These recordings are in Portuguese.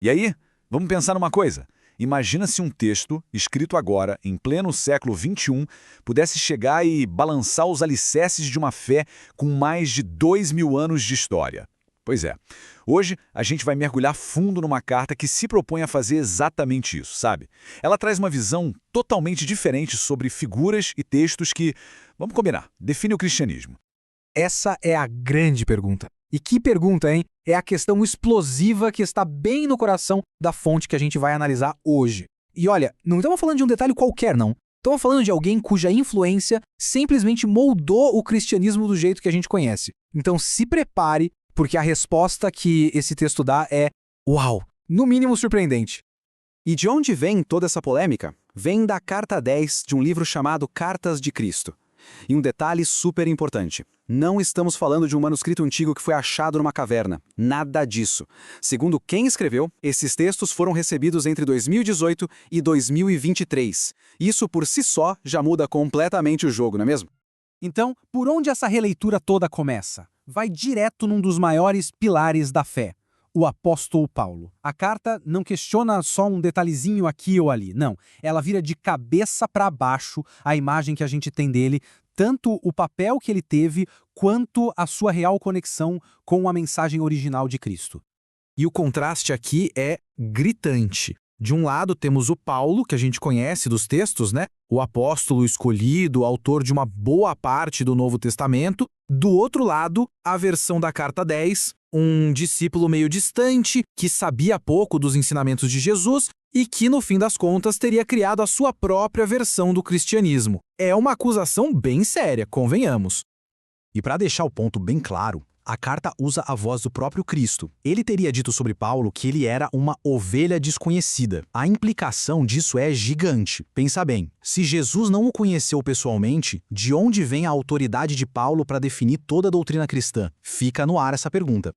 E aí, vamos pensar numa coisa. Imagina se um texto, escrito agora, em pleno século XXI, pudesse chegar e balançar os alicerces de uma fé com mais de 2000 anos de história. Pois é, hoje a gente vai mergulhar fundo numa carta que se propõe a fazer exatamente isso, sabe? Ela traz uma visão totalmente diferente sobre figuras e textos que, vamos combinar, define o cristianismo. Essa é a grande pergunta. E que pergunta, hein? É a questão explosiva que está bem no coração da fonte que a gente vai analisar hoje. E olha, não estamos falando de um detalhe qualquer, não. Estamos falando de alguém cuja influência simplesmente moldou o cristianismo do jeito que a gente conhece. Então se prepare, porque a resposta que esse texto dá é uau, no mínimo surpreendente. E de onde vem toda essa polêmica? Vem da carta 10 de um livro chamado Cartas de Cristo. E um detalhe super importante. Não estamos falando de um manuscrito antigo que foi achado numa caverna. Nada disso. Segundo quem escreveu, esses textos foram recebidos entre 2018 e 2023. Isso por si só já muda completamente o jogo, não é mesmo? Então, por onde essa releitura toda começa? Vai direto num dos maiores pilares da fé, o apóstolo Paulo. A carta não questiona só um detalhezinho aqui ou ali, não. Ela vira de cabeça para baixo a imagem que a gente tem dele, tanto o papel que ele teve, quanto a sua real conexão com a mensagem original de Cristo. E o contraste aqui é gritante. De um lado temos o Paulo, que a gente conhece dos textos, né? O apóstolo escolhido, autor de uma boa parte do Novo Testamento. Do outro lado, a versão da carta 10, um discípulo meio distante, que sabia pouco dos ensinamentos de Jesus e que, no fim das contas, teria criado a sua própria versão do cristianismo. É uma acusação bem séria, convenhamos. E para deixar o ponto bem claro, a carta usa a voz do próprio Cristo. Ele teria dito sobre Paulo que ele era uma ovelha desconhecida. A implicação disso é gigante. Pensa bem, se Jesus não o conheceu pessoalmente, de onde vem a autoridade de Paulo para definir toda a doutrina cristã? Fica no ar essa pergunta.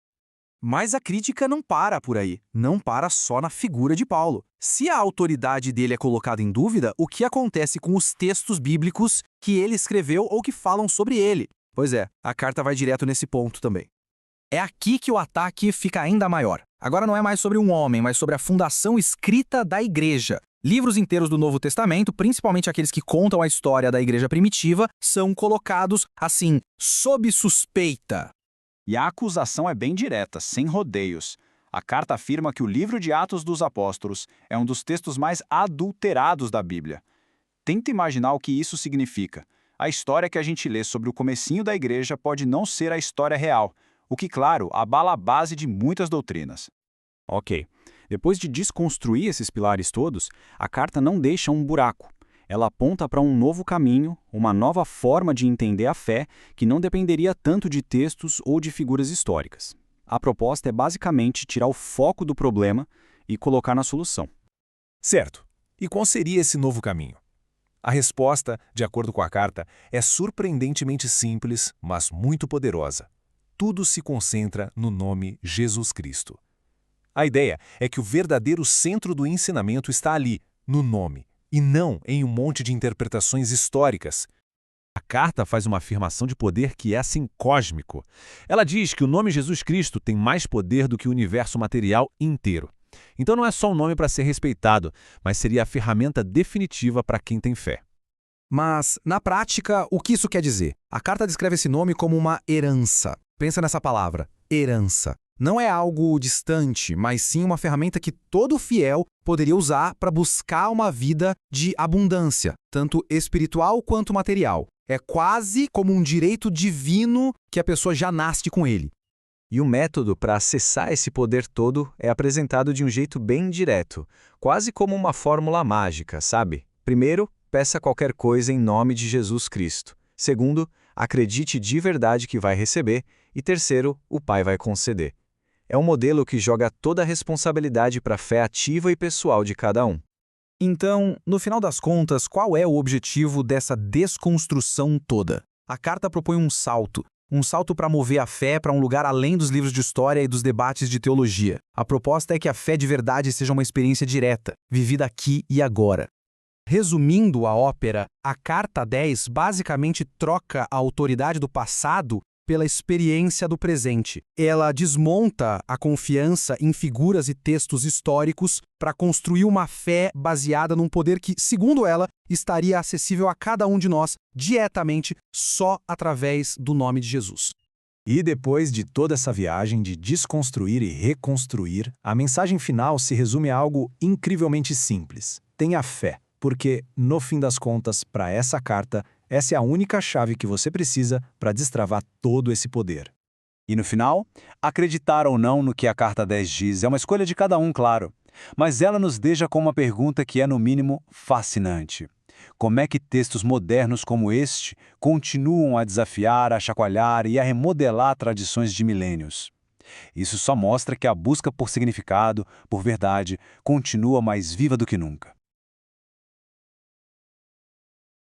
Mas a crítica não para por aí. Não para só na figura de Paulo. Se a autoridade dele é colocada em dúvida, o que acontece com os textos bíblicos que ele escreveu ou que falam sobre ele? Pois é, a carta vai direto nesse ponto também. É aqui que o ataque fica ainda maior. Agora não é mais sobre um homem, mas sobre a fundação escrita da igreja. Livros inteiros do Novo Testamento, principalmente aqueles que contam a história da igreja primitiva, são colocados, assim, sob suspeita. E a acusação é bem direta, sem rodeios. A carta afirma que o livro de Atos dos Apóstolos é um dos textos mais adulterados da Bíblia. Tenta imaginar o que isso significa. A história que a gente lê sobre o comecinho da igreja pode não ser a história real, o que, claro, abala a base de muitas doutrinas. Ok, depois de desconstruir esses pilares todos, a carta não deixa um buraco. Ela aponta para um novo caminho, uma nova forma de entender a fé que não dependeria tanto de textos ou de figuras históricas. A proposta é basicamente tirar o foco do problema e colocar na solução. Certo. E qual seria esse novo caminho? A resposta, de acordo com a carta, é surpreendentemente simples, mas muito poderosa. Tudo se concentra no nome Jesus Cristo. A ideia é que o verdadeiro centro do ensinamento está ali, no nome, e não em um monte de interpretações históricas. A carta faz uma afirmação de poder que é assim cósmico. Ela diz que o nome Jesus Cristo tem mais poder do que o universo material inteiro. Então não é só um nome para ser respeitado, mas seria a ferramenta definitiva para quem tem fé. Mas, na prática, o que isso quer dizer? A carta descreve esse nome como uma herança. Pensa nessa palavra, herança. Não é algo distante, mas sim uma ferramenta que todo fiel poderia usar para buscar uma vida de abundância, tanto espiritual quanto material. É quase como um direito divino que a pessoa já nasce com ele. E o método para acessar esse poder todo é apresentado de um jeito bem direto, quase como uma fórmula mágica, sabe? Primeiro, peça qualquer coisa em nome de Jesus Cristo. Segundo, acredite de verdade que vai receber. E terceiro, o Pai vai conceder. É um modelo que joga toda a responsabilidade para a fé ativa e pessoal de cada um. Então, no final das contas, qual é o objetivo dessa desconstrução toda? A carta propõe um salto para mover a fé para um lugar além dos livros de história e dos debates de teologia. A proposta é que a fé de verdade seja uma experiência direta, vivida aqui e agora. Resumindo a ópera, a Carta 10 basicamente troca a autoridade do passado pela experiência do presente. Ela desmonta a confiança em figuras e textos históricos para construir uma fé baseada num poder que, segundo ela, estaria acessível a cada um de nós diretamente só através do nome de Jesus. E depois de toda essa viagem de desconstruir e reconstruir, a mensagem final se resume a algo incrivelmente simples. Tenha fé, porque, no fim das contas, para essa carta, essa é a única chave que você precisa para destravar todo esse poder. E no final, acreditar ou não no que a Carta 10 diz é uma escolha de cada um, claro. Mas ela nos deixa com uma pergunta que é, no mínimo, fascinante. Como é que textos modernos como este continuam a desafiar, a chacoalhar e a remodelar tradições de milênios? Isso só mostra que a busca por significado, por verdade, continua mais viva do que nunca.